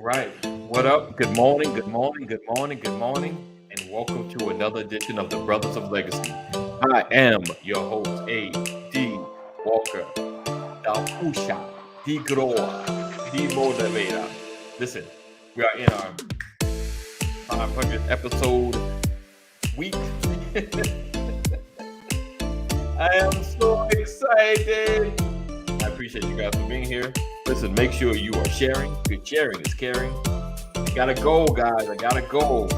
right. What up? Good morning, good morning, good morning, good morning, and welcome to another edition of the Brothers of Legacy. I am your host, A.D. Walker, the Pusha, the Grower, the Motivator. Listen, we are in our 500th episode week. I am so excited. I appreciate you guys for being here. Listen, make sure you are sharing, because sharing is caring. I gotta go, guys. I gotta go.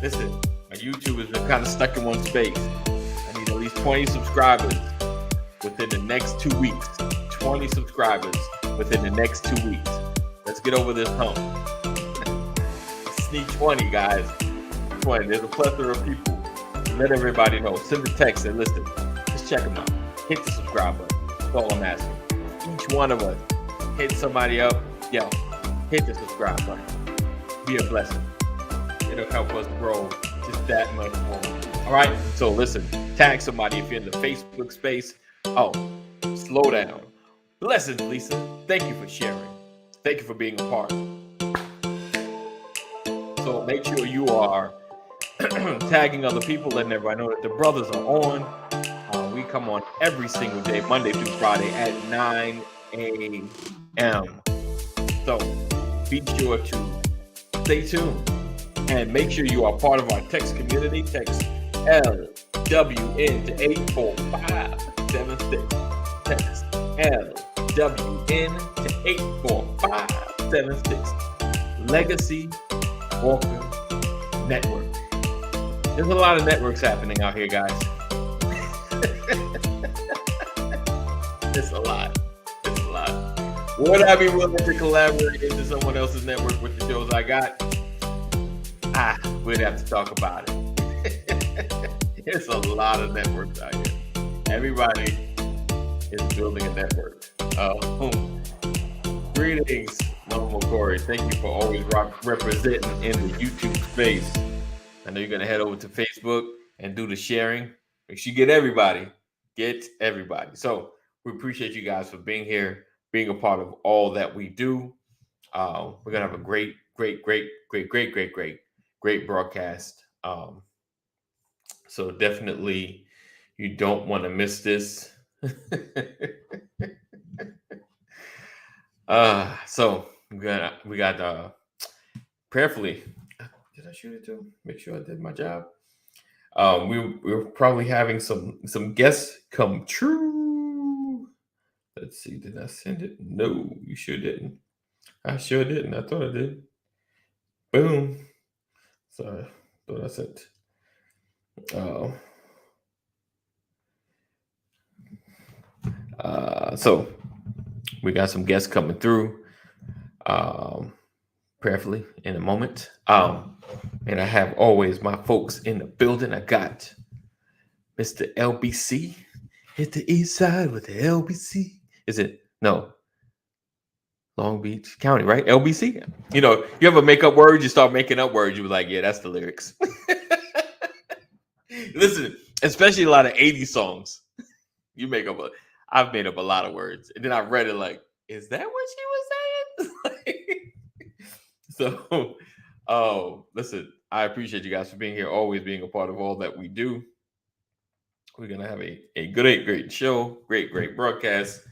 Listen, my YouTube has been kind of stuck in one space. I need at least 20 subscribers within the next 2 weeks. 20 subscribers within the next 2 weeks. Let's get over this hump. Sneak 20, guys. 20. There's a plethora of people. Let everybody know. Send a text and listen. Just check them out. Hit the subscribe button. That's all I'm asking. Each one of us hit somebody up. Yo, hit the subscribe button. Be a blessing. It'll help us grow just that much more. All right. So listen, tag somebody if you're in the Facebook space. Oh, slow down. Blessings, Lisa. Thank you for sharing. Thank you for being a part. So make sure you are tagging other people, letting everybody know that the brothers are on. We come on every single day, Monday through Friday at 9 a.m. So be sure to stay tuned and make sure you are part of our text community. Text LWN to 84576. Text LWN to 84576. Legacy Walker Network. There's a lot of networks happening out here, guys. It's a lot. It's a lot. Would I be willing to collaborate into someone else's network with the shows I got? We'd have to talk about it. It's a lot of networks out here. Everybody is building a network. Greetings, Mama Corey. Thank you for always representing in the YouTube space. I know you're going to head over to Facebook and do the sharing. Make sure you get everybody. Get everybody. So we appreciate you guys for being here, being a part of all that we do. We're going to have a great broadcast. So definitely you don't want to miss this. So we got prayerfully. Did I shoot it too? Make sure I did my job. We're probably having some guests come true. Let's see. Did I send it? No, you sure didn't. I sure didn't. I thought I did. Boom. Sorry. Thought I sent. So we got some guests coming through. Prayerfully in a moment. And I have always my folks in the building. I got Mr. LBC. Hit the east side with the LBC. Is it? No. Long Beach County, right? LBC. You know, you ever make up words, you start making up words, you were like, yeah, that's the lyrics. Listen, especially a lot of 80s songs. I've made up a lot of words. And then I read it like, is that what she was saying? So, listen, I appreciate you guys for being here, always being a part of all that we do. We're going to have a great show, great broadcast.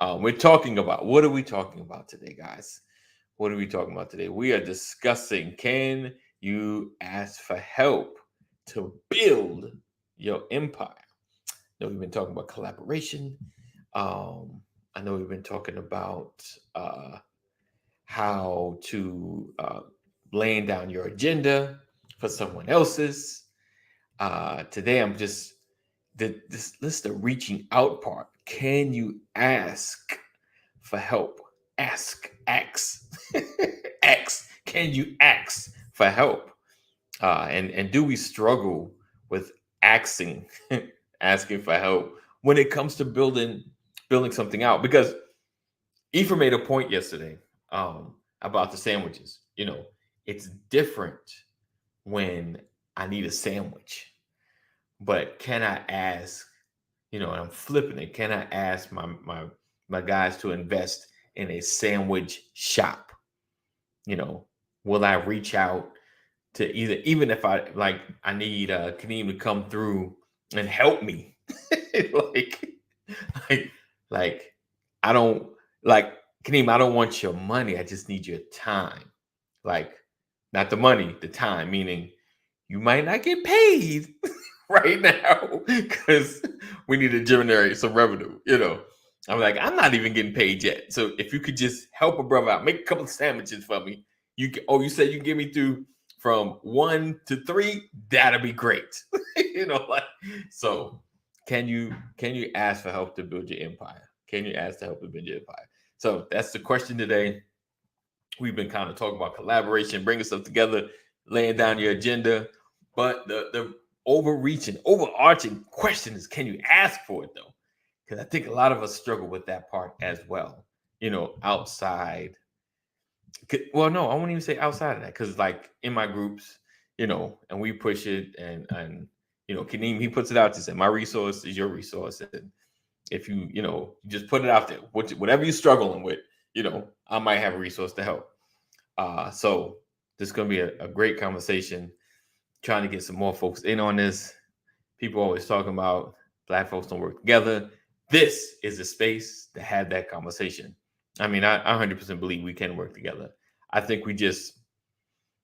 We're talking about, what are we talking about today, guys? What are we talking about today? We are discussing, can you ask for help to build your empire? I know we've been talking about collaboration. I know we've been talking about how to laying down your agenda for someone else's. Today, I'm just this list of reaching out part. Can you ask for help? Ask. Can you ask for help? And do we struggle with asking for help when it comes to building something out? Because Aoife made a point yesterday about the sandwiches. You know, it's different when I need a sandwich, but can I ask? You know, and I'm flipping it. Can I ask my guys to invest in a sandwich shop? You know, will I reach out to even if I need Kaneem to come through and help me, like like like I don't like Kaneem. I don't want your money. I just need your time. Like not the money, the time. Meaning you might not get paid right now because we need to generate some revenue. I'm like, I'm not even getting paid yet. So if you could just help a brother out, make a couple of sandwiches for me. You said you can get me through from 1 to 3. That'll be great. Like so. Can you ask for help to build your empire? Can you ask to help to build your empire? So that's the question today. We've been kind of talking about collaboration, bringing stuff together, laying down your agenda. But the overarching question is, can you ask for it though? Because I think a lot of us struggle with that part as well. Outside. Well, no, I won't even say outside of that because, like, in my groups, and we push it, and Kaneem, he puts it out to say, my resource is your resource, and if you just put it out there, whatever you're struggling with, I might have a resource to help. So this is going to be a great conversation. Trying to get some more folks in on this. People always talking about Black folks don't work together. This is a space to have that conversation. I mean, I 100% believe we can work together. I think we just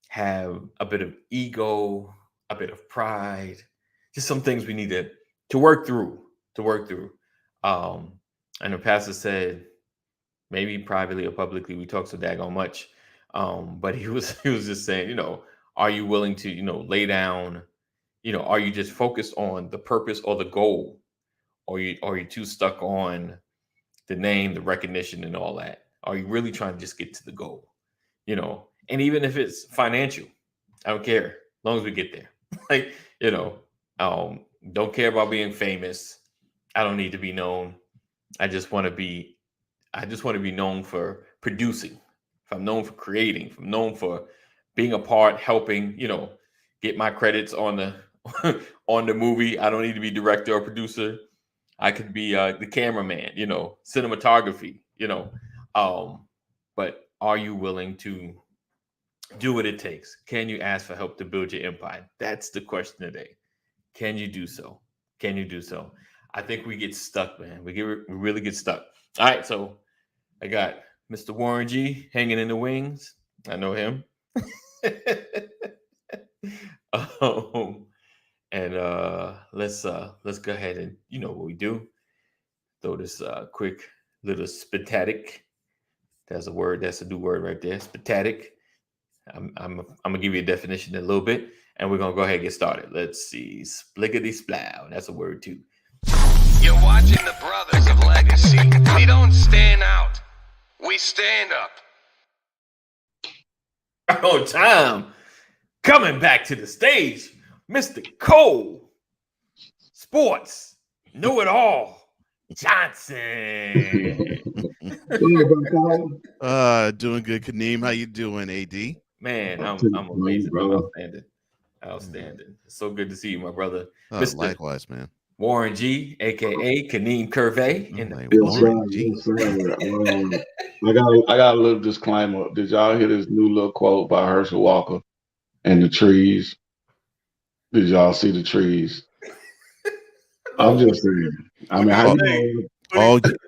have a bit of ego, a bit of pride, just some things we need to work through. And the pastor said, maybe privately or publicly, we talk so daggone much. But he was just saying, are you willing to, lay down, are you just focused on the purpose or the goal? Or are you too stuck on the name, the recognition, and all that? Are you really trying to just get to the goal? And even if it's financial, I don't care, as long as we get there. Like, don't care about being famous. I don't need to be known. I just want to be known for producing. If I'm known for creating, if I'm known for being a part, helping, get my credits on the on the movie. I don't need to be director or producer. I could be the cameraman, cinematography, but are you willing to do what it takes? Can you ask for help to build your empire? That's the question today. Can you do so? Can you do so? I think we get stuck, man. We really get stuck. All right, so I got Mr. Warren G hanging in the wings. I know him. And let's go ahead and what we do. Throw this quick little spitatic. That's a word. That's a new word right there. Spitatic. I'm gonna give you a definition in a little bit, and we're gonna go ahead and get started. Let's see. Splickety splow. That's a word too. You're watching the Brothers of Legacy. We don't stand out. We stand up. Oh, time. Coming back to the stage, Mr. Cole. Sports. Know it all. Johnson. Doing good, Kaneem. How you doing, AD? Man, I'm amazing. I'm outstanding. It's so good to see you, my brother. Likewise, man. Warren G, aka Kaneem Curvey. I got a little disclaimer. Did y'all hear this new little quote by Herschel Walker and the trees? Did y'all see the trees? I'm just saying. I mean,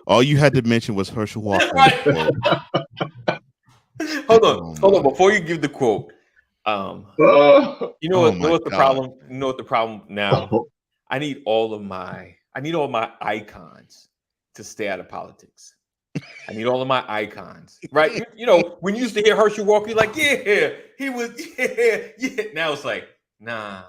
all you had to mention was Herschel Walker. Hold on. Before you give the quote, you know what the problem? You know what the problem now? I need all of my icons to stay out of politics. I need all of my icons, right? When you used to hear Herschel Walker, you're like, yeah, he was, yeah. Now it's like, nah.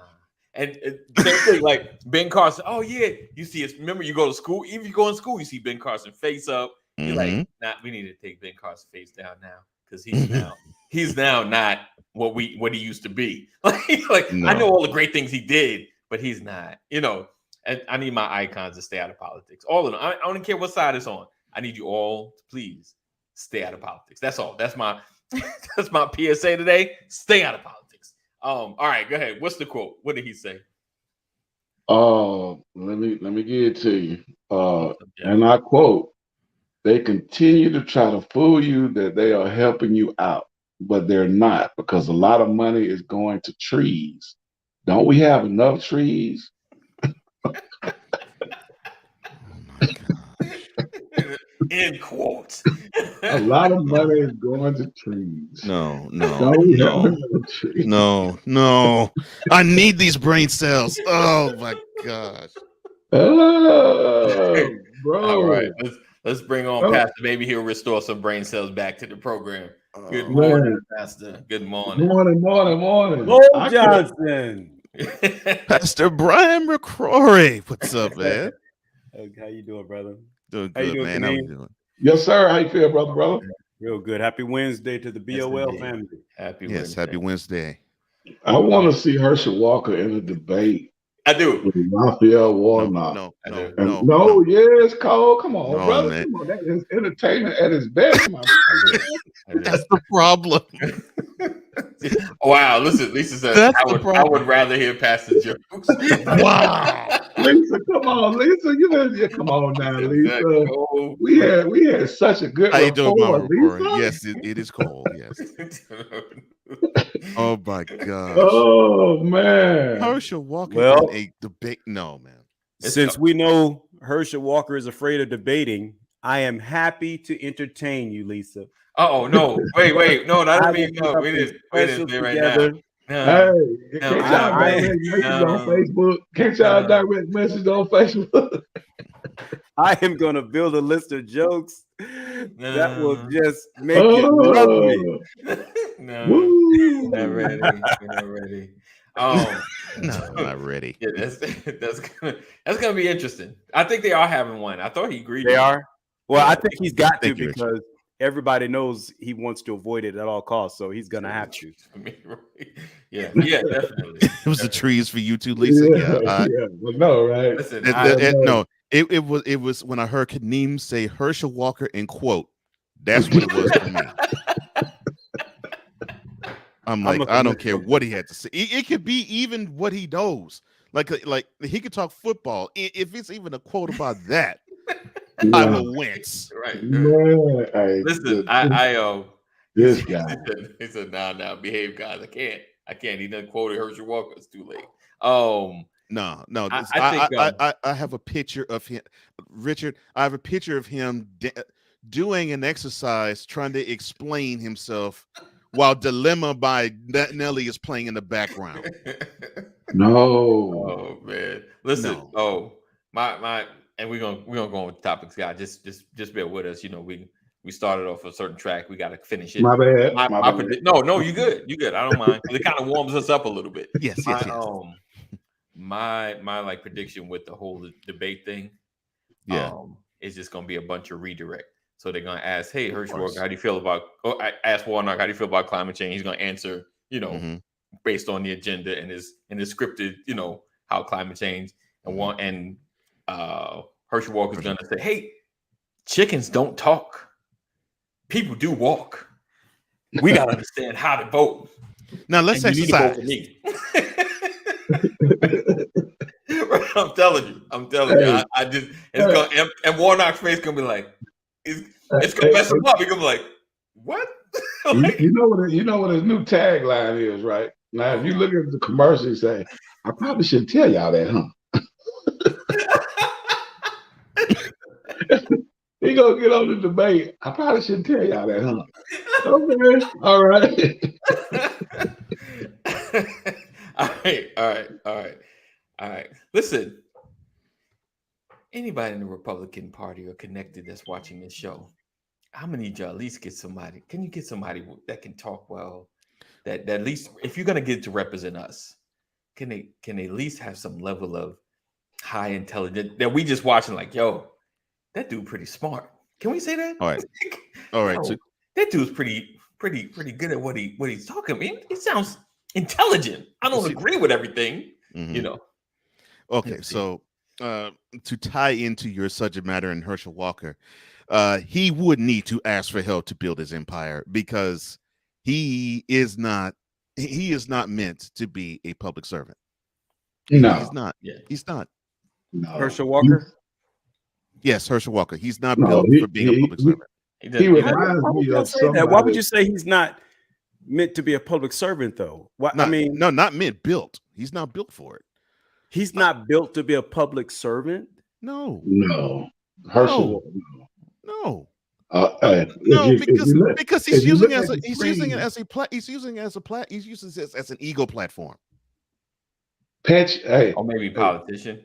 And same thing, like Ben Carson. Oh yeah, you see it. Remember, you go to school. Even if you go in school, you see Ben Carson face up. You're like, nah, we need to take Ben Carson face down now because he's now not what he used to be. No. I know all the great things he did, but he's not. And I need my icons to stay out of politics. All of them. I don't care what side it's on. I need you all to please stay out of politics. That's all. That's my PSA today. Stay out of politics. All right, go ahead. What's the quote? What did he say? Let me give it to you. And I quote, "They continue to try to fool you that they are helping you out, but they're not because a lot of money is going to trees. Don't we have enough trees? Oh my gosh. In quotes. A lot of money is going to trees. No, Don't we have no, enough trees? no. I need these brain cells. Oh my gosh. Oh, bro. All right, let's bring on Oh. Pastor. Maybe he'll restore some brain cells back to the program. Good Oh, morning, Man. Pastor. Good morning. Morning. Mo I can't- Johnson. Pastor Brian McCrory. What's up, man? How you doing, brother? Doing How you good, doing, man. How we Kaneem? doing? Yes, sir. How you feel, brother? Real good. Happy Wednesday to the Yes, BOL indeed. family. Happy Yes, Wednesday. happy Wednesday. I want to see Herschel Walker in a debate I do. with Raphael No, Warnock. no, I no, do. no, No, yes, Cole. Come on, No, brother. man. Come on. That is entertainment at its best, my I do. That's the problem. Wow, listen, Lisa says That's I the would problem. rather hear Pastor jokes. Wow. Lisa, come on, Lisa. Come on now, Lisa. Oh, We had such a good How you doing, rapport, Mama McCrory? Lisa. Yes, it is cold. Yes. Oh my gosh. Oh man. Herschel Walker Well- in a debate. No, man. It's Since tough. we know Herschel Walker is afraid of debating, I am happy to entertain you, Lisa. Oh no! Wait! No, that I don't mean will no. put We something didn't special do it right together. now. Hey, No, can't I- y'all I- direct message no. on Facebook? Can't y'all No. direct message on Facebook? I am going to build a list of jokes that will No. just make you love me. No, Woo. we're not ready. We're not ready. No, I'm not ready. Yeah, that's gonna be interesting. I think they are having one. I thought he agreed. They with are? Well, I think he's got to Thank you, Richard. because everybody knows he wants to avoid it at all costs. So he's going to have to. Yeah, definitely. It was the trees for you too, Lisa. Yeah. Well, no, right? Listen, No, it was when I heard Kaneem say Herschel Walker in quote. That's what it was for me. I'm like, I don't care what he had to say. It could be even what he knows. Like he could talk football. If it's even a quote about that, I will wince. right. Man, hey, Listen, this guy. He said, "Nah, behave, guys. I can't. He done quoted Herschel Walker. It's too late." No. I think, I have a picture of him, Richard. I have a picture of him doing an exercise trying to explain himself while Dilemma by Nelly is playing in the background. No. Oh man, listen. No. Oh my, and we're gonna go on with topics, guys. Just bear with us. You know, we started off a certain track. We got to finish it. My bad. My My bad. no, you good. You good. I don't mind. It kind of warms us up a little bit. Yes. My like prediction with the whole debate thing, Yeah. is just gonna be a bunch of redirect. So they're gonna ask, "Hey, Herschel course. Walker, how do you feel about?" Oh, I asked Warnock, "How do you feel about climate change?" He's gonna answer, Mhm. based on the agenda and his scripted, how climate change and Herschel Walker's gonna say, "Hey, chickens don't talk. People do walk. We gotta understand how to vote. Now let's And you need to vote exercise. for me." I'm telling you. Hey. I just it's gonna and Warnock's face gonna be like, it's gonna mess him up. He's gonna be like, what? Like, You know what his new tagline is, right? Now, if you look at the commercial, you say, "I probably shouldn't tell y'all that, huh?" He gonna get on the debate. I probably shouldn't tell y'all that, huh? Okay, all right. all right. Listen, anybody in the Republican Party or connected that's watching this show, I'm gonna need you to at least get somebody. Can you get somebody that can talk well? That at least, if you're gonna get to represent us, can they at least have some level of high intelligence that we just watching? Like, yo, that dude pretty smart. Can we say that? All right. Yo, So that dude's pretty good at what he's talking. I mean, he sounds intelligent. I don't agree with everything, mhm. Okay, so to tie into your subject matter in Herschel Walker, he would need to ask for help to build his empire because he is not meant to be a public servant. No, He's not. Yeah. He's not. no. Herschel Walker? Yes, Herschel Walker. He's not No, built he- for being a he- public servant. He reminds Why would me y'all of say that? Why would somebody. you say he's not meant to be a public servant, though. What Not, I mean, no, not meant built. He's not built for it. he's not built to be a public servant. No, No, Herschel No. Walker. no, Hey, no, if you look- because if he's you using look it as at a, the he's using it screen- as a he's using it as an ego platform. Pitch, hey, Or maybe politician.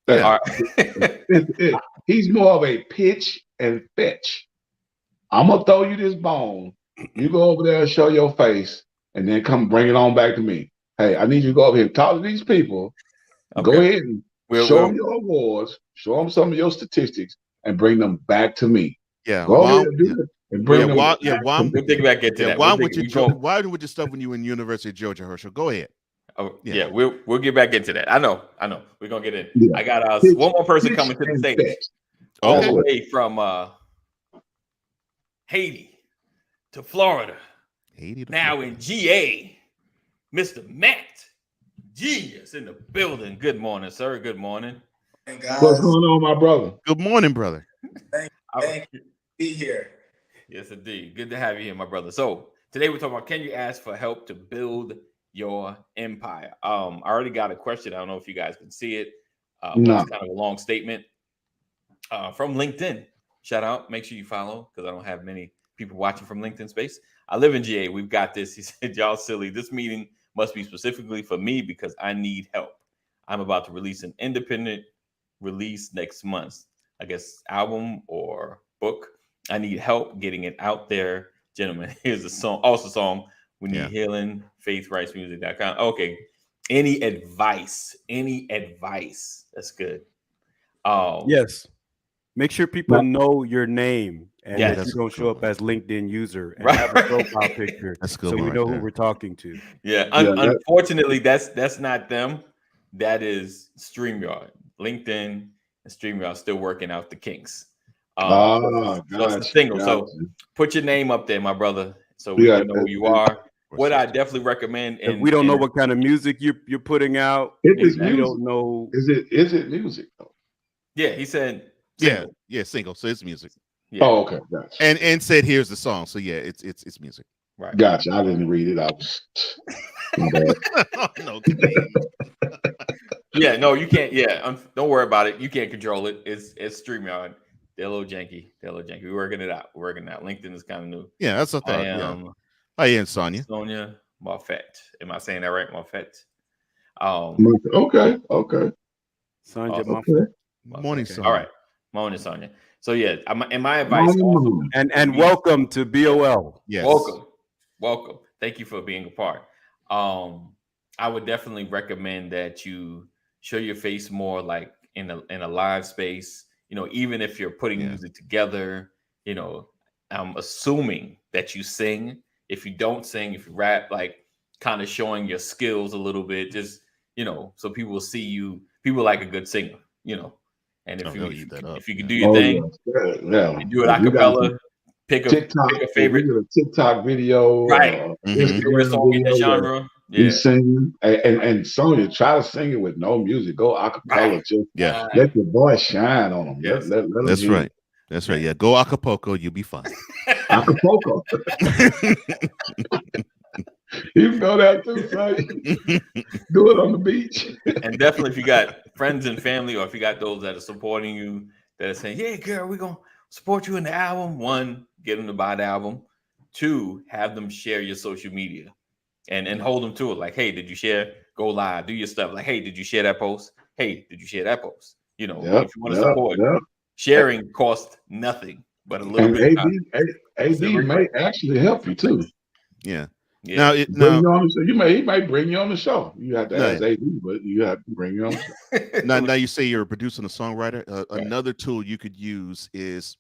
Yeah. All right. he's more of a pitch and fetch. I'm gonna throw you this bone. You go over there and show your face, and then come bring it on back to me. Hey, I need you to go over here and talk to these people. Go Okay. ahead and We'll- show we'll- them your awards, show them some of your statistics, and bring them back to me. Yeah, Go why- ahead and do it, and bring them back why- to me. We'll think back into yeah, that. why We'll would think- you we won't- why would you stuff when you were in University of Georgia, Herschel? Go ahead. Oh, Yeah. yeah, we'll get back into that. I know. We're gonna get in. Yeah. I got Pitch- one more person pitch coming to the and stage, fetch. all Okay. the way from Haiti to Florida. Haiti to Now Florida. in GA, Mr. Matt Genius in the building. Good morning, sir. Good morning. And guys, What's going on, my brother? Good morning, brother. thank you. Be here. Yes, indeed. Good to have you here, my brother. So today we're talking about, can you ask for help to build your empire? I already got a question. I don't know if you guys can see it. No. It's kind of a long statement from LinkedIn. Shout out. Make sure you follow, because I don't have many people watching from LinkedIn space. I live in GA. We've got this. He said, y'all silly. This meeting must be specifically for me because I need help. I'm about to release an independent release next month. I guess album or book. I need help getting it out there. Gentlemen, here's a song. Also song. We need Yeah. healing. faithwritesmusic.com. Okay. Any advice? That's good. Yes. Make sure people know your name and Yeah, that that's you don't a good show up one. as LinkedIn user and Right. have a profile picture That's a good so we one know right who there. we're talking to. Yeah, Yeah, that- unfortunately, that's not them. That is StreamYard. LinkedIn and StreamYard still working out the kinks. So it's a Gotcha, single. So gotcha. put your name up there, my brother, so we Yeah, can know who you are. Or What I sister. definitely recommend, If and we don't know and- what kind of music you're putting out, If it's we music, don't know. is it music though? yeah, he said, Yeah, single. yeah, single. So it's music. Yeah, Oh, okay, gotcha. And said here's the song. So yeah, it's music. right. Gotcha. I didn't read it. I was. My bad. No, continue. Yeah, no, you can't. Yeah, don't worry about it. You can't control it. It's StreamYard. They're a little janky. We're working it out. LinkedIn is kind of new. Yeah, that's what I I thought. Yeah. am Hi, and Sonia. Sonia Moffett. Am I saying that right, Moffett? Okay. Sanja Awesome. Muffet. Morning, Okay. Sonia. All right, morning, Sonia. So yeah, and my advice. Morning, Also, morning. And welcome to BOL. Yes. welcome. Thank you for being a part. I would definitely recommend that you show your face more, like in a live space. You know, even if you're putting Yeah. music together. You know, I'm assuming that you sing. If you don't sing, if you rap, like kind of showing your skills a little bit, just so people will see you. People like a good singer. And Oh, they'll eat that up, if you can yeah. do your Oh, thing, yeah. you do it a You got cappella. Pick a TikTok. pick a favorite. We did a TikTok video. Right. Mhm. favorite Instagram song in the video. genre. You Yeah. singing and Sonya, try to sing it with no music. Go acapella. Right. Just Yeah, let your voice shine on them. Yes. Let 'em that's hear right. That's right. Yeah, go Acapulco, you'll be fine. Acapulco. You can go there too, Sonya. Do it on the beach. And definitely if you got friends and family, or if you got those that are supporting you, that are saying, "Yeah, girl, we're gonna support you in the album." One, get them to buy the album. Two, have them share your social media and hold them to it. Like, hey, did you share? Go live, do your stuff. Like, hey, did you share that post? Hey, did you share that post? If you want to support, sharing costs nothing but a little And bit. AD may actually help you too. Yeah. Yeah. Now, Bring you on the show. He might bring you on the show. You have to No. ask AD, but you have to bring you on the show. now you say you're a producer and a songwriter. Right. Another tool you could use is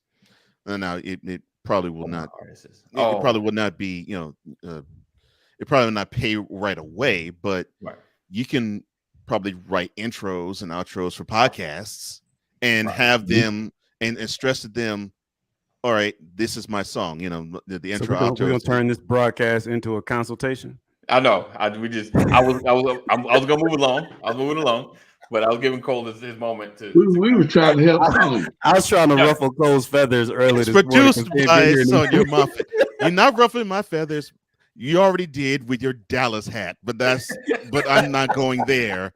now it probably will not. Artists. It probably will not be. It probably will not pay right away, but Right. you can probably write intros and outros for podcasts and Right. have them and stress to them. All right, this is my song. The So intro. we're outro. gonna turn this broadcast into a consultation. I know. I was gonna move along. I was moving along, but I was giving Cole his moment to. We were trying to help Sonya. I was trying to Yeah. ruffle Cole's feathers earlier It's this morning. 'cause produced we ain't by been here in Sonia Muffet. You're not ruffling my feathers. You already did with your Dallas hat, but I'm not going there.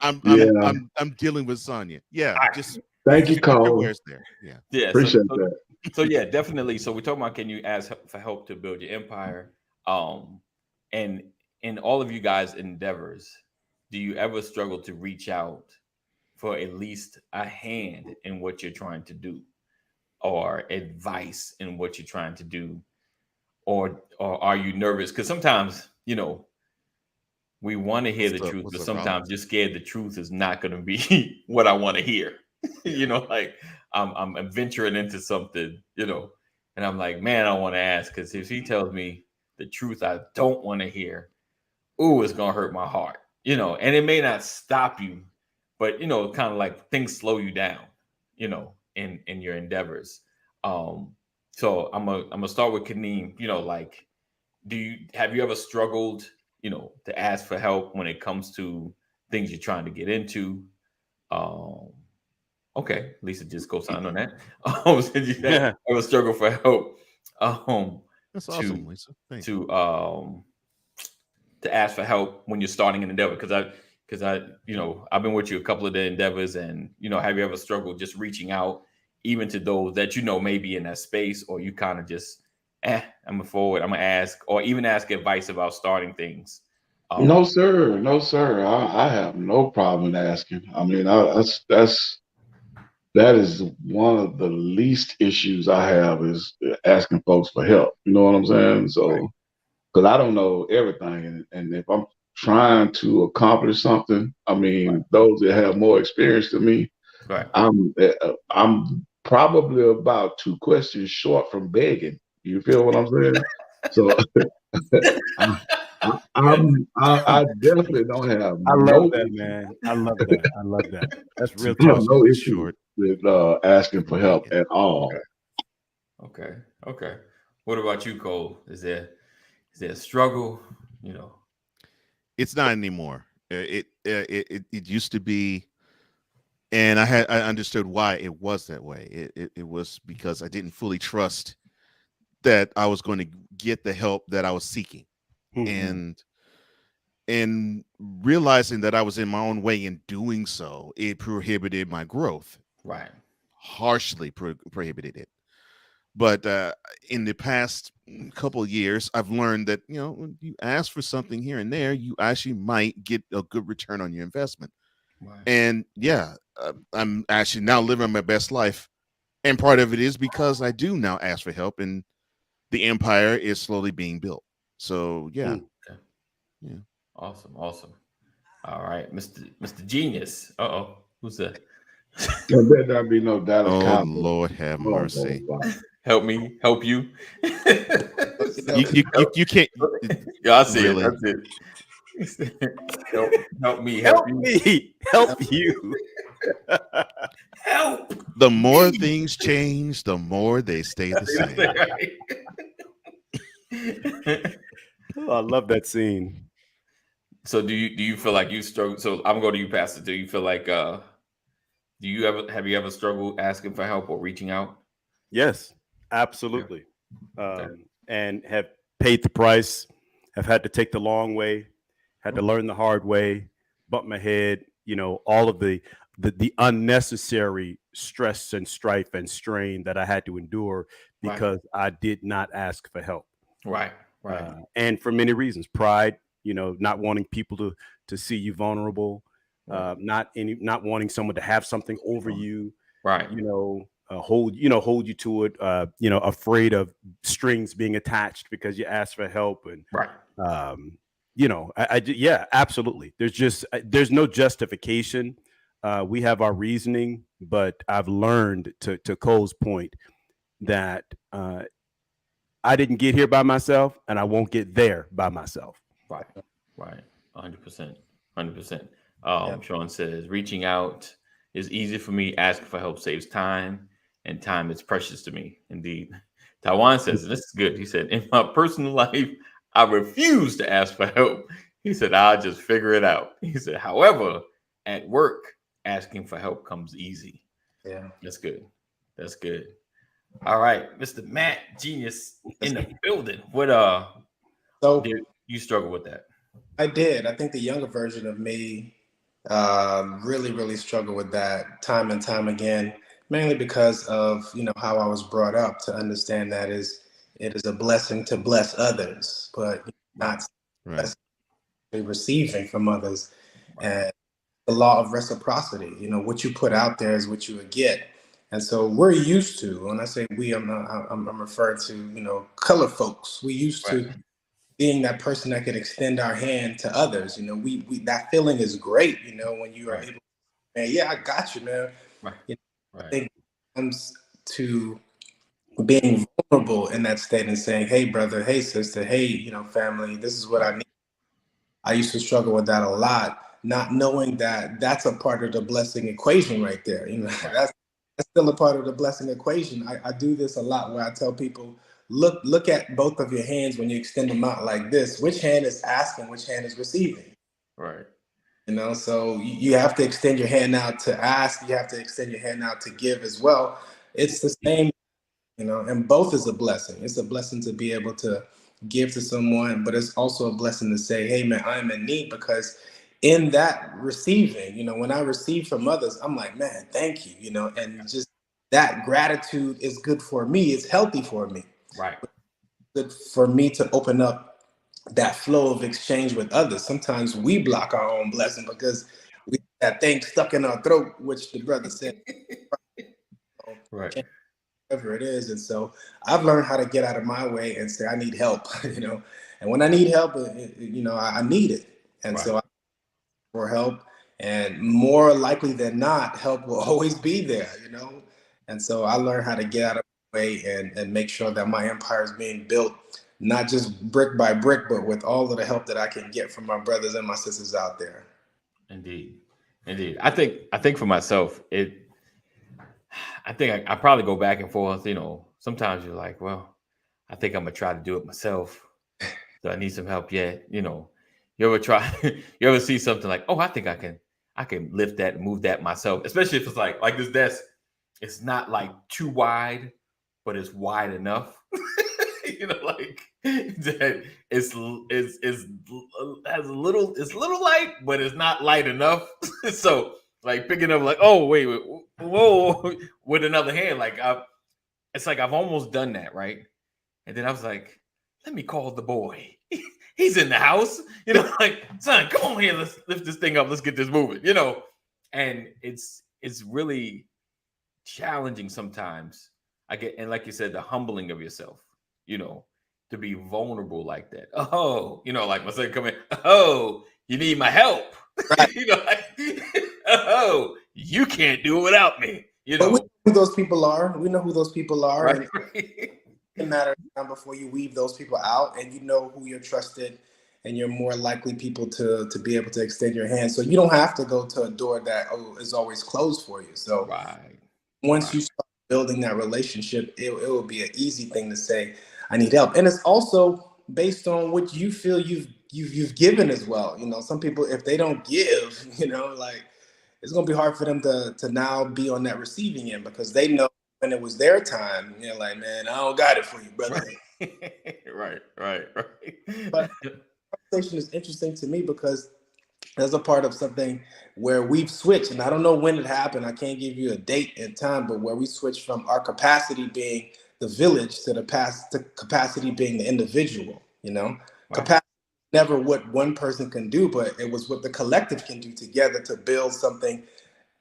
I'm Yeah. dealing with Sonya. Yeah, All right. just Thank you, stick your Cole. wares there. Yeah. Yeah. Appreciate that. So yeah, definitely. So we're talking about, can you ask for help to build your empire? And in all of you guys' endeavors, do you ever struggle to reach out for at least a hand in what you're trying to do, or advice in what you're trying to do, or are you nervous? Because sometimes, we want to hear the truth, What's but up, Rollins? sometimes you're scared the truth is not going to be what I want to hear. Like I'm venturing into something, and I'm like, man, I want to ask, because if he tells me the truth I don't want to hear, ooh, it's gonna hurt my heart, and it may not stop you, but kind of like things slow you down, in your endeavors. So I'm gonna start with Kaneem. Like, have you ever struggled, to ask for help when it comes to things you're trying to get into? Okay, Lisa just co-signed on that. So you ever struggle for help, That's to awesome, Lisa. Thanks. to ask for help when you're starting an endeavor? Because I've been with you a couple of the endeavors, and have you ever struggled just reaching out, even to those that may be in that space, or you kind of just, I'm gonna forward, I'm gonna ask, or even ask advice about starting things? No, sir. No, sir. I have no problem asking. I mean, that is one of the least issues I have, is asking folks for help. You know what I'm saying? So, because I don't know everything, and if I'm trying to accomplish something, I mean, those that have more experience than me, Right. I'm probably about 2 questions short from begging. You feel what I'm saying? So I definitely don't have I love no that, issue. man. I love that. I love that. That's real Two I have talk. no questions issue short. with asking for help Begging. at all. Okay. What about you, Cole? Is there a struggle? It's not anymore. It used to be, and I understood why it was that way. It was because I didn't fully trust that I was going to get the help that I was seeking, Mhm. and realizing that I was in my own way in doing so, it prohibited my growth. Right. Harshly prohibited it. But in the past couple of years, I've learned that when you ask for something here and there, you actually might get a good return on your investment. Right. And yeah, I'm actually now living my best life, and part of it is because I do now ask for help, and the empire is slowly being built. So yeah, Okay. yeah. Awesome. All right, Mr. Genius. Who's that? There better not be no Dallas Oh Cowboys. Lord, have Oh, mercy. wow. Help me, help you. You can't Yeah, I see really. it. That's it. help me, Help you. me. Help you. Help. The more things change, the more they stay the same. Oh, I love that scene. So do you feel like you struggle? So I'm going to you, Pastor. Do you feel like have you ever struggled asking for help or reaching out? Yes, absolutely. Okay. And have paid the price, have had to take the long way, had to learn the hard way, bump my head, all of the unnecessary stress and strife and strain that I had to endure because I did not ask for help. Right. And for many reasons, pride, not wanting people to see you vulnerable, not wanting someone to have something over you, Right. hold you to it, afraid of strings being attached because you asked for help. And right. Yeah, absolutely. There's no justification. We have our reasoning, but I've learned, to Cole's point, that I didn't get here by myself, and I won't get there by myself. Right. 100%. Sean says, reaching out is easy for me. Asking for help saves time, and time is precious to me. Indeed. Taiwan says, this is good. He said, in my personal life, I refuse to ask for help. He said, I'll just figure it out. He said, however, at work, asking for help comes easy. Yeah. That's good. All right, Mr. Matt Genius in the building. So You struggle with that. I did. I think the younger version of me really, really struggled with that time and time again, mainly because of how I was brought up to understand that it is a blessing to bless others, but not Right. receiving from others. Right. And the law of reciprocity, what you put out there is what you would get. And so we're used to, when I say we, I'm referring to, color folks. We used to being that person that could extend our hand to others. We that feeling is great, when you are able, man, yeah, I got you, man. Right. I think it comes to being vulnerable in that state and saying, hey, brother, hey, sister, hey, family, this is what I need. I used to struggle with that a lot, not knowing that that's a part of the blessing equation right there. That's still a part of the blessing equation. I do this a lot where I tell people, look at both of your hands when you extend them out like this. Which hand is asking, which hand is receiving? Right. So you have to extend your hand out to ask, you have to extend your hand out to give as well. It's the same, and both is a blessing. It's a blessing to be able to give to someone, but it's also a blessing to say, hey man, I am in need, because in that receiving, when I receive from others, I'm like, man, thank you, and just that gratitude is good for me. It's healthy for me. Right. Good for me to open up that flow of exchange with others. Sometimes we block our own blessing because we that thing stuck in our throat, which the brother said. Right. Whatever it is. And so I've learned how to get out of my way and say, I need help, and when I need help, I need it. And so I ask for help, and more likely than not, help will always be there, And so I learned how to get out of my way and make sure that my empire is being built, not just brick by brick, but with all of the help that I can get from my brothers and my sisters out there. Indeed. I think for myself, I think I probably go back and forth. Sometimes you're like, well, I think I'm gonna try to do it myself. So I need some help yet. You ever try? You ever see something like, oh, I think I can lift that and move that myself. Especially if it's like this desk. It's not like too wide, but it's wide enough. Like that it's has a little. It's a little light, but it's not light enough. So like picking up like, oh wait, whoa, with another hand, like it's like I've almost done that, right? And then I was like, let me call the boy. He's in the house, like, son, come on here, let's lift this thing up, let's get this moving, And it's really challenging sometimes. And like you said, the humbling of yourself, to be vulnerable like that. Oh, like my son come in, oh, you need my help. Right. Oh, you can't do it without me. But we know who those people are. We know who those people are. Right. And it matters before you weave those people out, and you know who you're trusted, and you're more likely people to be able to extend your hand. So you don't have to go to a door that is always closed for you. So once you start building that relationship, it will be an easy thing to say, I need help. And it's also based on what you feel you've given as well. Some people, if they don't give, like it's gonna be hard for them to now be on that receiving end, because they know when it was their time, like, man, I don't got it for you, brother. Right. But the conversation is interesting to me because there's a part of something where we've switched, and I don't know when it happened. I can't give you a date and time, but where we switched from our capacity being the village to the capacity being the individual. Capacity never what one person can do, but it was what the collective can do together to build something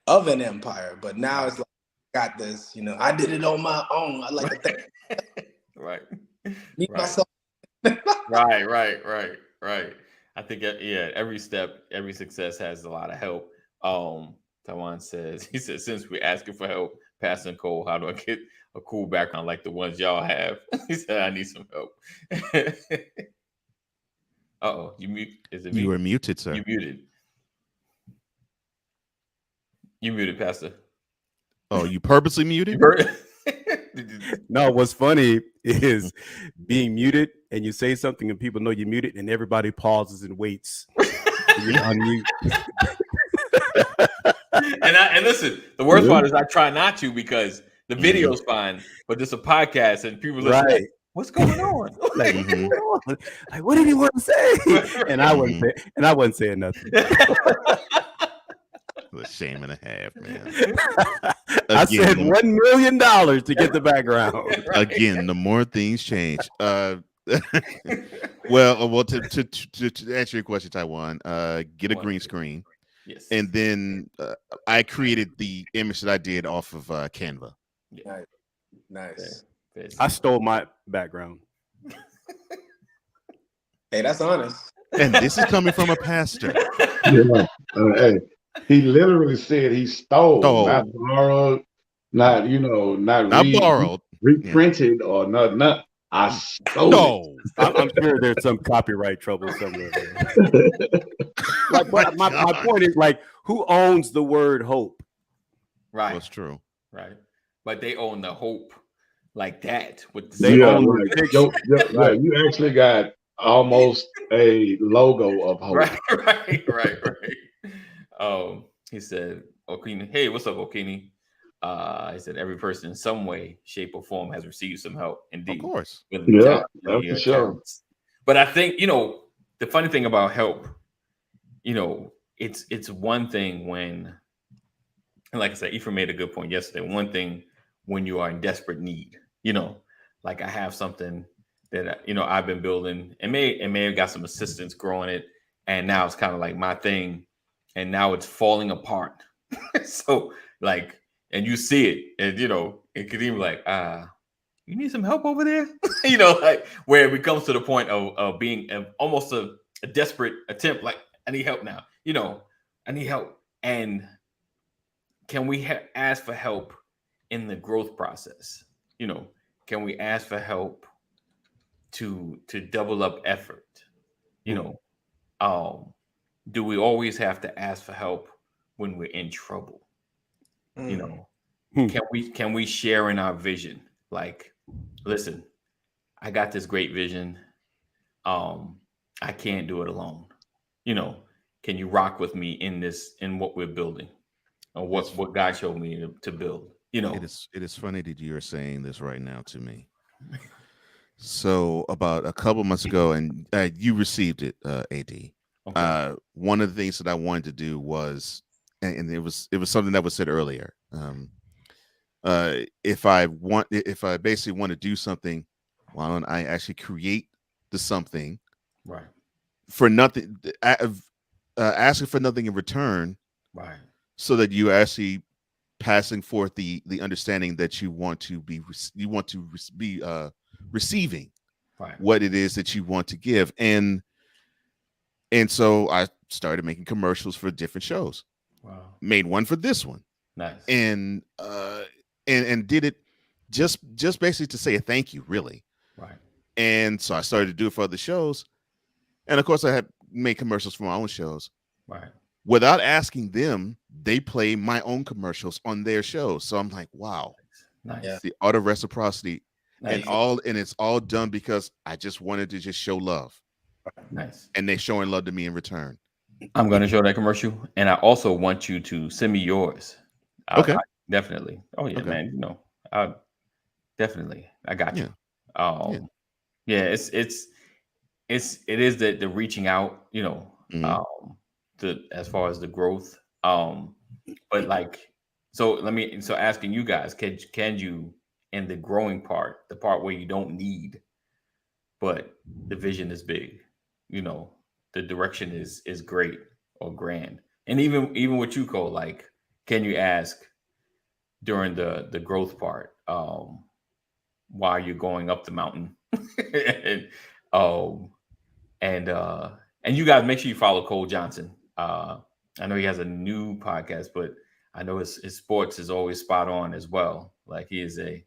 of an empire. But now it's like, got this, I did it on my own. I like to think. Right. Me, myself. Right. I think, every step, every success has a lot of help. Tawan says, since we're asking for help, Pastor Cole, how do I get a cool background like the ones y'all have? He said, I need some help. Uh-oh, you mute. Is it me? You were muted, sir. You muted. You muted, Pastor. Oh, you purposely muted? No, what's funny is being muted and you say something and people know you muted and everybody pauses and waits. You unmute. And listen, the worst part is I try not to, because the video's fine, but it's a podcast and people listen. What's going on? Like, Mhm. what's going on? Like, what did he want to say? And I wasn't saying nothing. A shame and a half, man. I Again, said $1 million to get the background. Again, the more things change. Well, to answer your question, Taiwan, get a green screen, Yes. and then I created the image that I did off of Canva. Yeah. Nice. I stole my background. Hey, that's honest. And this is coming from a pastor. Yeah. Hey, he literally said he stole, not borrowed, not not borrowed, reprinted, or not. I stole it. I'm sure there's some copyright trouble somewhere. Like, but my point is, like, who owns the word hope? Right. That's true. Right. But they own the hope like that with the They own Like, the picture. yeah, you actually got almost a logo of hope. Right. He said, Okini, hey, what's up, Okini? He said, every person in some way, shape, or form has received some help. Indeed. Of course. Yeah, that's for sure. But I think, the funny thing about help, it's one thing when, and like I said, Ephraim made a good point yesterday. One thing when you are in desperate need, like I have something that, I've been building and may have got some assistance growing it. And now it's kind of like my thing. And now it's falling apart. So like, and you see it, and it could even like, you need some help over there, like where it comes to the point of being almost a desperate attempt. Like, I need help now. I need help. And can we ask for help in the growth process? Can we ask for help to double up effort? Do we always have to ask for help when we're in trouble? Can we share in our vision? Like, listen, I got this great vision. I can't do it alone. Can you rock with me in what we're building, or what God showed me to build? It is funny that you're saying this right now to me. So about a couple months ago, and you received it, AD. Okay. One of the things that I wanted to do was, and it was something that was said earlier. If I basically want to do something, why don't I actually create the something, right, for nothing, asking for nothing in return, right, so that you actually passing forth the understanding that you want to be receiving, right, what it is that you want to give. And so I started making commercials for different shows. Wow. Made one for this one. Nice. And did it just basically to say a thank you, really. Right. And so I started to do it for other shows. And of course I had made commercials for my own shows. Right. Without asking them, they play my own commercials on their shows. So I'm like, wow. Nice. The art of reciprocity. Nice. And it's all done because I just wanted to just show love. Nice. And they're showing love to me in return. I'm going to show that commercial, and I also want you to send me yours. Okay. Definitely. Oh yeah, okay. Man. Definitely. I got you. Yeah. It is the reaching out. As far as the growth. But like, so asking you guys, can you, in the growing part, the part where you don't need, but the vision is big, the direction is great or grand. And even with you, Cole, like, can you ask during the growth part, while you're going up the mountain, and you guys make sure you follow Cole Johnson. I know he has a new podcast, but I know his sports is always spot on as well. Like, he's an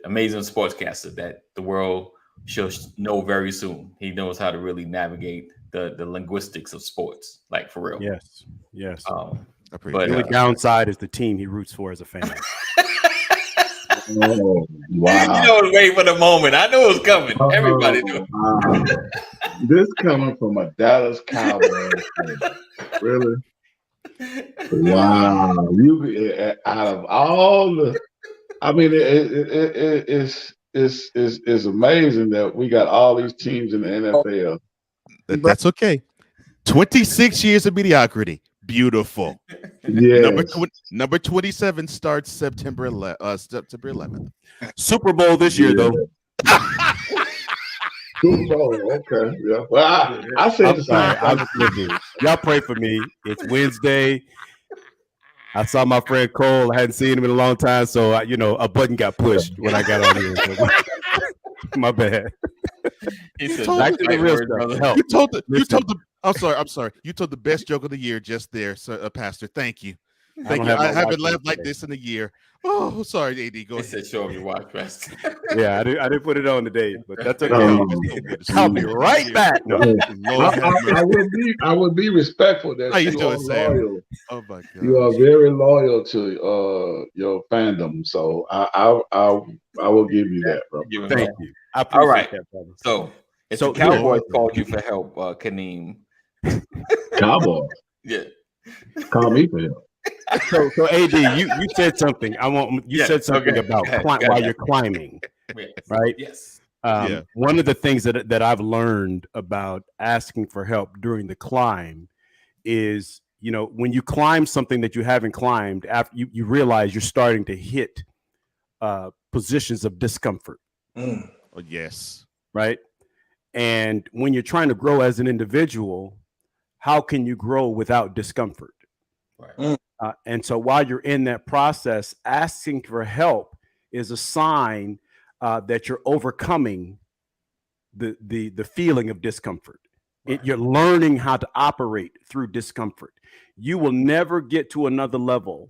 amazing sportscaster that the world shall know very soon. He knows how to really navigate the linguistics of sports, like, for real. Yes. But the only downside is the team he roots for as a fan. Oh, wow. Wait for the moment. I knew it was coming. Everybody knew. This coming from a Dallas Cowboys fan. Really? Wow. You, out of all the, I mean, it's it's amazing that we got all these teams in the NFL. That's okay. 26 years of mediocrity. Beautiful. Yes. Number 27 starts September 11th. Super Bowl this year, though. Super Bowl, okay. Yeah. Well, I said I'm the sorry. same thing. Listen, y'all pray for me. It's Wednesday. I saw my friend Cole. I hadn't seen him in a long time, so a button got pushed when I got on here. So my bad. He said, Back to the real stuff. Help. I'm sorry. You told the best joke of the year just there, sir, Pastor. Thank you. I haven't laughed like this in a year. Oh, sorry, AD. Go He ahead. said, show him your watch, Pastor. Yeah, I didn't put it on today, but that's okay. Oh. I'll be right back. No. Lord have mercy. I would be respectful that How you you doing, are Sam? loyal. Oh my God. You are very loyal to your fandom, so I will give you that, bro. Give him Thank that. you. I appreciate All right. that, brother. So, if So, the Cowboys called you for help, Kaneem. Cowboy, Yeah. call me for help. So AD, you said something. You said something about Go ahead. while you're climbing, Yes. right? Yes. Yeah. One of the things that I've learned about asking for help during the climb is, when you climb something that you haven't climbed, after you realize you're starting to hit positions of discomfort, Oh, yes. right? And when you're trying to grow as an individual, how can you grow without discomfort? Right. And so while you're in that process, asking for help is a sign that you're overcoming the feeling of discomfort. Right. You're learning how to operate through discomfort. You will never get to another level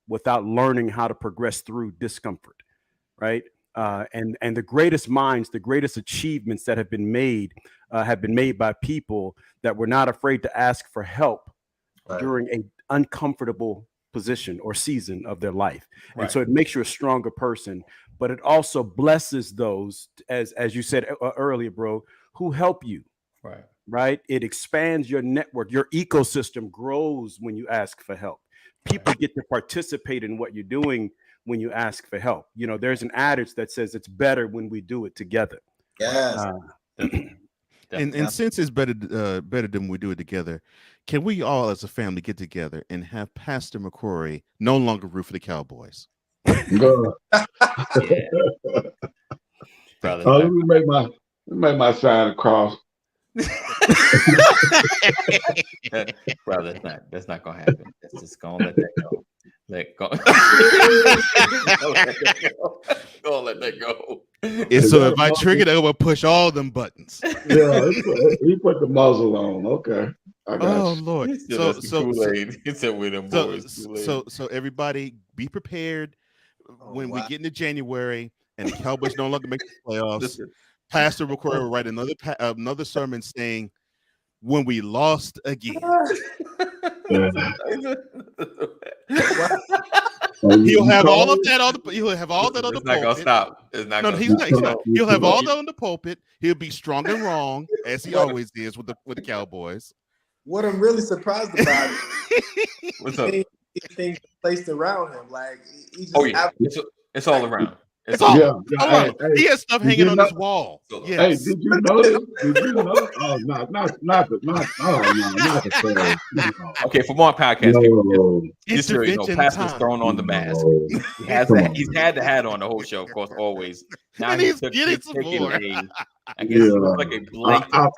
without learning how to progress through discomfort, right? And the greatest minds, the greatest achievements that have been made by people that were not afraid to ask for help during an uncomfortable position or season of their life. Right. And so it makes you a stronger person, but it also blesses those, as you said earlier, bro, who help you. Right. Right? It expands your network. Your ecosystem grows when you ask for help. People get to participate in what you're doing when you ask for help. There's an adage that says it's better when we do it together. Yes. And since it's better than we do it together, can we all as a family get together and have Pastor McCrory no longer root for the Cowboys? Go. Brother, Let me make my sign across. brother, that's not gonna happen. That's just gonna let that go. Go let that go. And so if I trigger it, I will push all them buttons. Yeah, he put the muzzle on. Okay, I got Oh you. Lord! He said with them boys. So everybody be prepared when we get into January and the Cowboys no longer make the playoffs. Listen. Pastor McCrory will write another sermon saying, "When we lost again." He'll have all of that on the. He'll have all that on the It's not pulpit. gonna stop. It's not. No, gonna he's stop. not. He'll have all that on the pulpit. He'll be strong and wrong as he always is with the Cowboys. What I'm really surprised about What's up? is things placed around him. Like he's just Oh yeah, it's all around. It's all. Yeah. Oh, he has stuff hanging on his wall. So, Yes. Hey, did you notice? Oh, not the third. No. okay, for more podcasts, No. just so you know, Intervention Pastor's time. thrown on the mask. No. He's had the hat on the whole show, of course, always. Now And he's getting some taken more. I guess it looks Yeah. like a blanket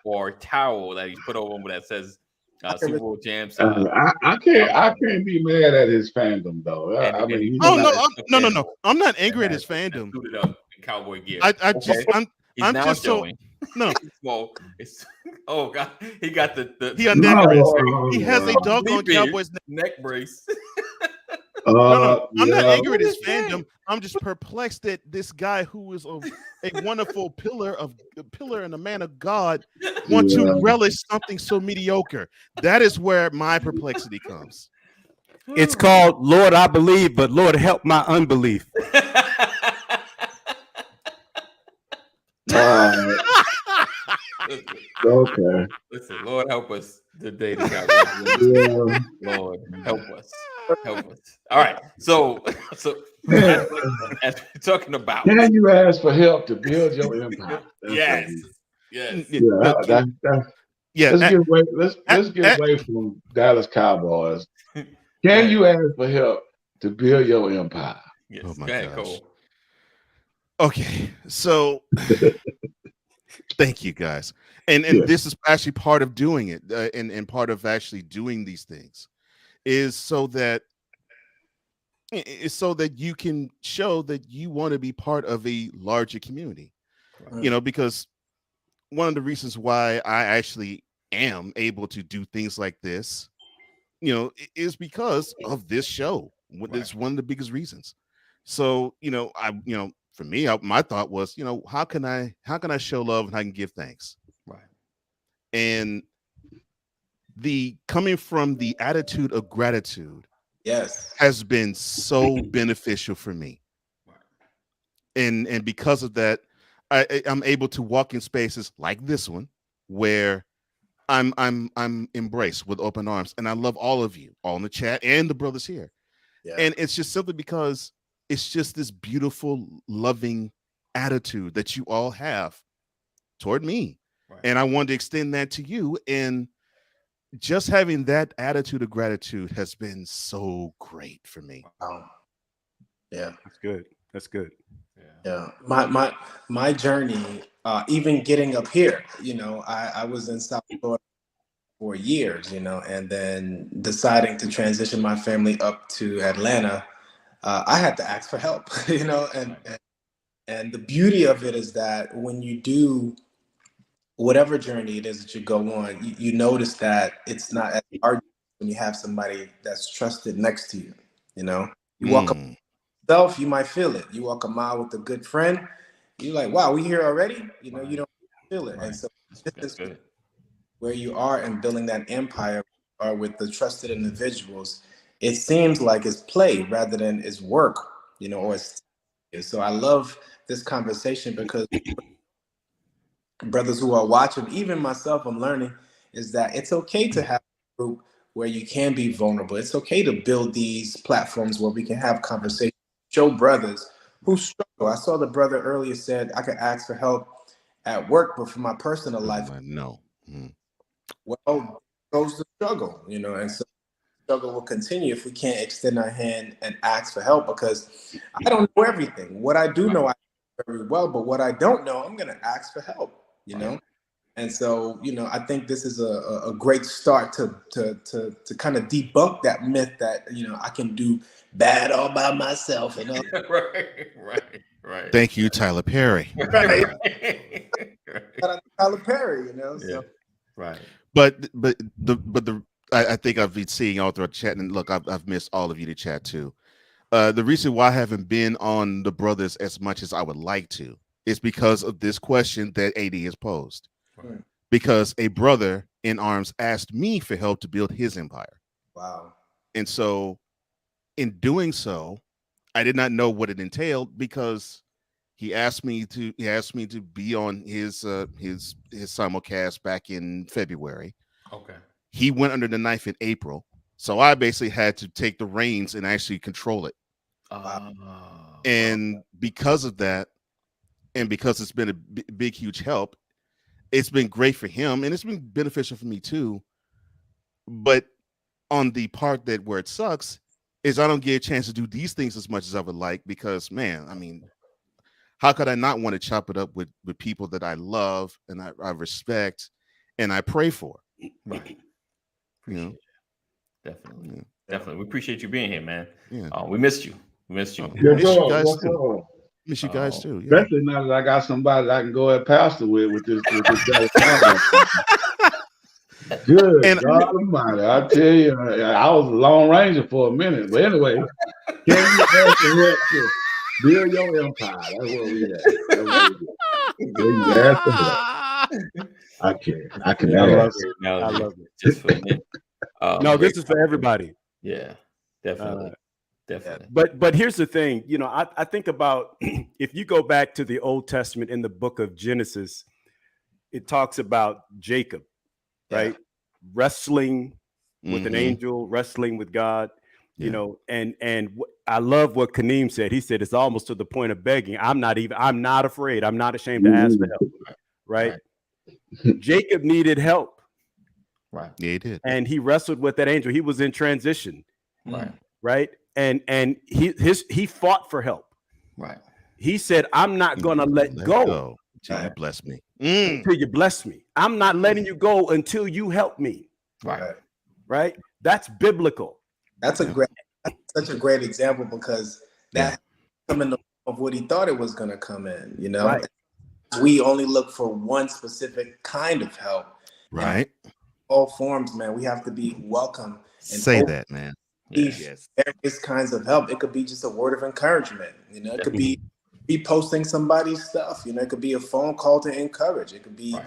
or towel that he's put over him that says Super Bowl champs. I can't be mad at his fandom though. I mean, he's Oh not- no! I'm not angry at his fandom. Suited up in cowboy gear. He's I'm just just showing. no. Well, it's oh god, he got the He a No. neck brace. He has a doggone Sleepy. Cowboys neck. neck brace. No, I'm not yeah. angry at his What is that? fandom. I'm just perplexed that this guy who is a wonderful pillar and a man of God want Yeah. to relish something so mediocre. That is where my perplexity comes. It's called Lord, I believe, but Lord, help my unbelief. Okay. Listen, Lord help us today. The Cowboys win. Yeah. Lord help us. Help us. All right. So as we're talking about, Can you ask for help to build your empire? That's yes, what yes. yeah, Look, yeah, let's get away. a- Let's get away from Dallas Cowboys. Go Can ahead. you ask for help to build your empire? Yes. Oh my Go ahead, gosh. Cole. Okay, so thank you guys, and Yeah. this is actually part of doing it, and part of actually doing these things is so that you can show that you want to be part of a larger community. You know, because one of the reasons why I actually am able to do things like this, you know, is because of this show. It's one of the biggest reasons. So, you know, for me, my thought was, you know, how can I show love and I can give thanks? Right. And the coming from the attitude of gratitude Yes. has been so beneficial for me. And because of that, I'm able to walk in spaces like this one where I'm embraced with open arms, and I love all of you, all in the chat and the brothers here. Yeah. And it's just simply because it's just this beautiful, loving attitude that you all have toward me. Right. And I wanted to extend that to you. And just having that attitude of gratitude has been so great for me. Yeah. That's good. That's good. Yeah. My journey, even getting up here, you know, I was in South Florida for years, you know, and then deciding to transition my family up to Atlanta, I had to ask for help, you know, and the beauty of it is that when you do whatever journey it is that you go on, you notice that it's not as hard when you have somebody that's trusted next to you. You know, you walk up yourself, you might feel it. You walk a mile with a good friend, you're like, wow, we here already? You know, you don't feel it. Right. And so That's this is good. where you are in building that empire or with the trusted individuals. It seems like it's play rather than it's work, you know, or it's so I love this conversation because brothers who are watching, even myself, I'm learning is that it's okay to have a group where you can be vulnerable. It's okay to build these platforms where we can have conversations, show brothers who struggle. I saw the brother earlier said I could ask for help at work, but for my personal life, No. well, goes the struggle, you know, and so the struggle will continue if we can't extend our hand and ask for help because I don't know everything. What I do know, I know very well, but what I don't know, I'm going to ask for help, you know? And so, you know, I think this is a great start to kind of debunk that myth that, you know, I can do bad all by myself and all. Right. Thank you, Tyler Perry. Right. Tyler Perry, you know. Yeah. So Right. But I think I've been seeing all throughout the chat, and look, I've missed all of you to chat too. The reason why I haven't been on the brothers as much as I would like to is because of this question that AD has posed. Right. Because a brother in arms asked me for help to build his empire. wow. And so in doing so, I did not know what it entailed because he asked me to be on his simulcast back in February. Okay. He went under the knife in April. So I basically had to take the reins and actually control it. And because of that, and because it's been a big, huge help, it's been great for him and it's been beneficial for me too. But on the part that where it sucks is I don't get a chance to do these things as much as I would like because, man, I mean, how could I not want to chop it up with people that I love and I respect and I pray for? Right. You know? Definitely. Yeah. Definitely. We appreciate you being here, man. Yeah. We missed you. We missed you. Miss you guys too. Miss you guys too. Yeah. Especially now that I got somebody that I can go at pastor with this Good And God Almighty! I tell you, I was a Lone Ranger for a minute, but anyway, can you ask for help to build your empire? That's where we at. That's where we at. Ask for help. I can I love ask. it. I love it. Just for me. No, this is for everybody. Yeah, definitely. Definitely. But here's the thing, you know, I think about if you go back to the Old Testament in the book of Genesis, it talks about Jacob, right? Wrestling with an angel, wrestling with God. You know, I love what Kaneem said. He said it's almost to the point of begging. I'm not afraid. I'm not ashamed to ask for help. Right? Jacob needed help. Right. Yeah, he did. And he wrestled with that angel. He was in transition. Right. Right. And he fought for help. Right. He said, I'm not gonna let go until you bless me. Until you bless me. I'm not letting you go until you help me. Right. Right. That's biblical. That's such a great example, because that coming of what he thought it was going to come in, you know. Right. We only look for one specific kind of help. Right. All forms, man. We have to be welcome. And say that, man. Yes. Various kinds of help. It could be just a word of encouragement. You know, it could be reposting somebody's stuff. You know, it could be a phone call to encourage. It could be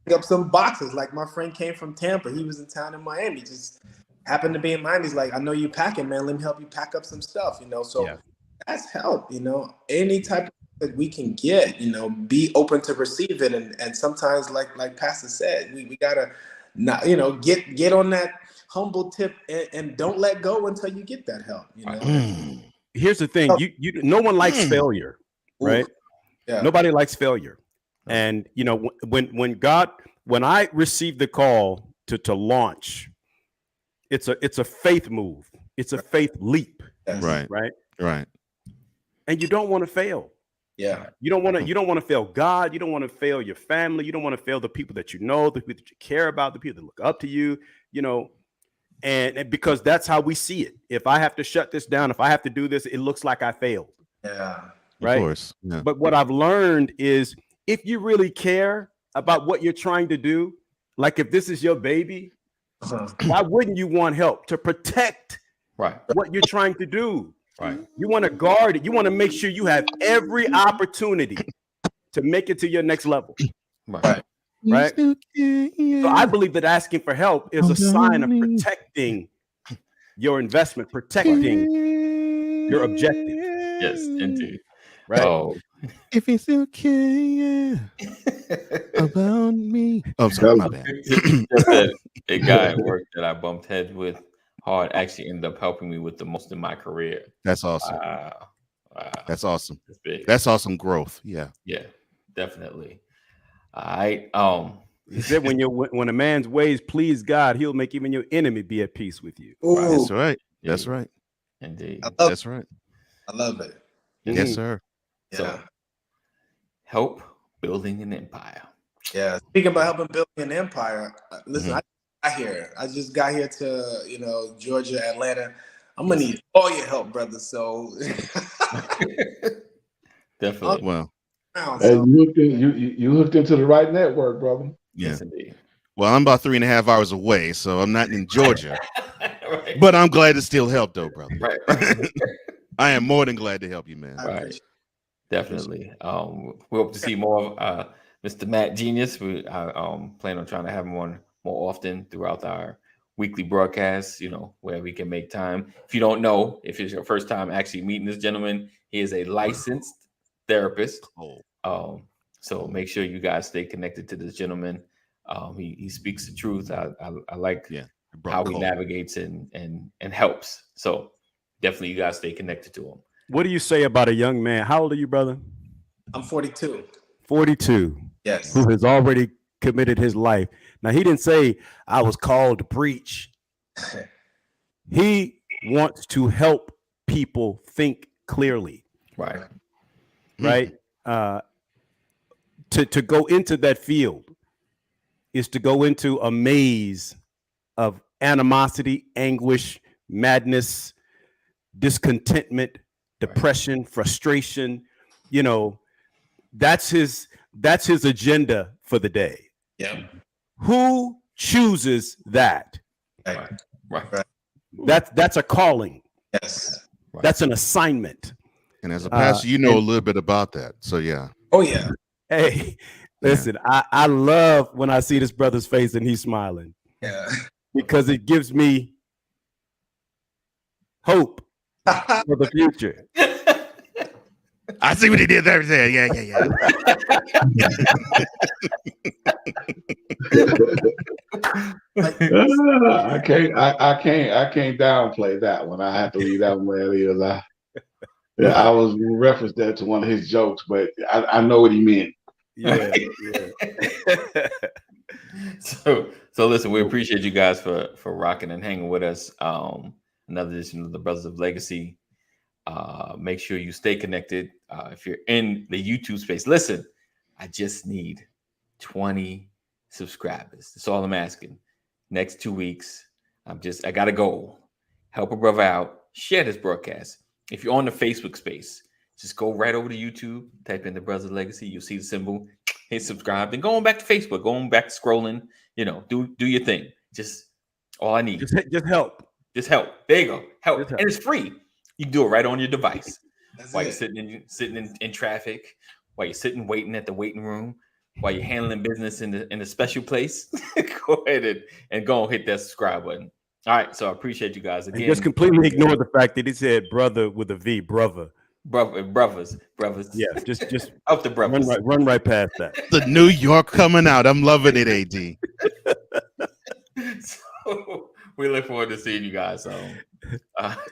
pick up some boxes. Like my friend came from Tampa. He was in town in Miami. Just happened to be in Miami. He's like, I know you packing, man. Let me help you pack up some stuff. You know, so that's help. You know, any type of that we can get. You know, be open to receive it. And sometimes, like Pastor said, we gotta not, you know, get on that humble tip and don't let go until you get that help. You know. Here's the thing: no one likes failure, right? Yeah. Nobody likes failure. And you know, when I received the call to launch, it's a faith move. It's a faith leap. Right. And you don't want to fail. Yeah. You don't want to fail God. You don't want to fail your family. You don't want to fail the people that you know, the people that you care about, the people that look up to you, you know, and because that's how we see it. If I have to shut this down, if I have to do this, it looks like I failed. Yeah. Right. Of course. Yeah. But what I've learned is if you really care about what you're trying to do, like if this is your baby, why wouldn't you want help to protect what you're trying to do? Right. You want to guard it. You want to make sure you have every opportunity to make it to your next level. Right. Right. So I believe that asking for help is a sign of protecting your investment, protecting your objective. Yes, indeed. Right. Oh, if it's okay about me. Oh, sorry, my bad. Just a guy at work that I bumped heads with hard actually ended up helping me with the most in my career. That's awesome. Wow. That's awesome. That's big. That's awesome growth. Yeah. Yeah, definitely. All right. He said when a man's ways please God, he'll make even your enemy be at peace with you. That's right. That's right. Indeed. That's right. I love it. Yes, sir. So, help building an empire. Yeah. Speaking about helping build an empire, listen, I just got here to, you know, Georgia, Atlanta. I'm gonna need all your help, brother. So Definitely. Well, you hooked into the right network, brother. yeah. Yes, indeed. Well, I'm about 3.5 hours away, so I'm not in Georgia. But I'm glad to still help, though, brother. Right. I am more than glad to help you, man. Right. Definitely. We hope to see more of Mr. Matt Genius. We plan on trying to have him on more often throughout our weekly broadcasts, you know, where we can make time. If you don't know, if it's your first time actually meeting this gentleman, he is a licensed therapist. So make sure you guys stay connected to this gentleman. He speaks the truth. I like how he navigates and helps. So definitely you guys stay connected to him. What do you say about a young man? How old are you, brother? I'm 42. 42. Yes. Who has already committed his life. Now, he didn't say I was called to preach. He wants to help people think clearly. Right. Right. To go into that field is to go into a maze of animosity, anguish, madness, discontentment, depression, frustration. You know, that's his agenda for the day. Yeah. Who chooses that? Right. That's a calling. Yes. Right. That's an assignment. And as a pastor, you know a little bit about that. So yeah. Oh yeah. Hey, listen, I love when I see this brother's face and he's smiling. Yeah. Because it gives me hope for the future. I see what he did there. Yeah. Like, I can't downplay that one. I have to leave that one where it is. I was referenced that to one of his jokes, but I know what he meant. Yeah. So listen, we appreciate you guys for rocking and hanging with us. Another edition of the Brothers of Legacy. Make sure you stay connected. If you're in the YouTube space, listen, I just need 20 subscribers. That's all I'm asking. Next 2 weeks, I got a goal. Help a brother out. Share this broadcast. If you're on the Facebook space, just go right over to YouTube, type in the Brothers of Legacy. You'll see the symbol, hit subscribe. Then going back to Facebook, going back to scrolling, do your thing. Just all I need. Just help. Just help. There you go. Help. Just help. And it's free. You can do it right on your device. That's While it. you're sitting in traffic, while you're sitting waiting at the waiting room, while you're handling business in the special place. Go ahead and go and hit that subscribe button. All right. So I appreciate you guys again. And just completely ignore the fact that he said brother with a V, brother. Brothers. Yeah, just Up the brothers. run right past that. The New York coming out. I'm loving it, AD. So we look forward to seeing you guys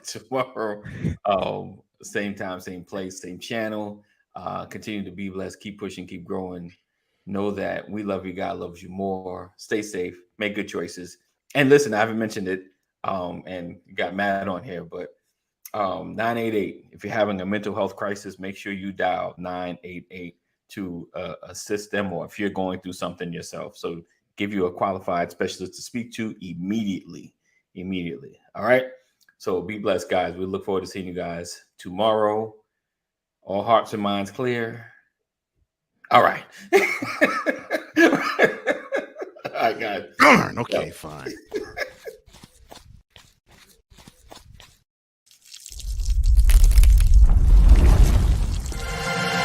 tomorrow. Same time, same place, same channel. Continue to be blessed. Keep pushing, keep growing. Know that we love you. God loves you more. Stay safe. Make good choices. And listen, I haven't mentioned it, and got mad on here, but 988. If you're having a mental health crisis, make sure you dial 988 to assist them, or if you're going through something yourself. So give you a qualified specialist to speak to immediately. All right. So be blessed, guys. We look forward to seeing you guys tomorrow. All hearts and minds clear. All right. All right, guys. Darn. Okay, fine.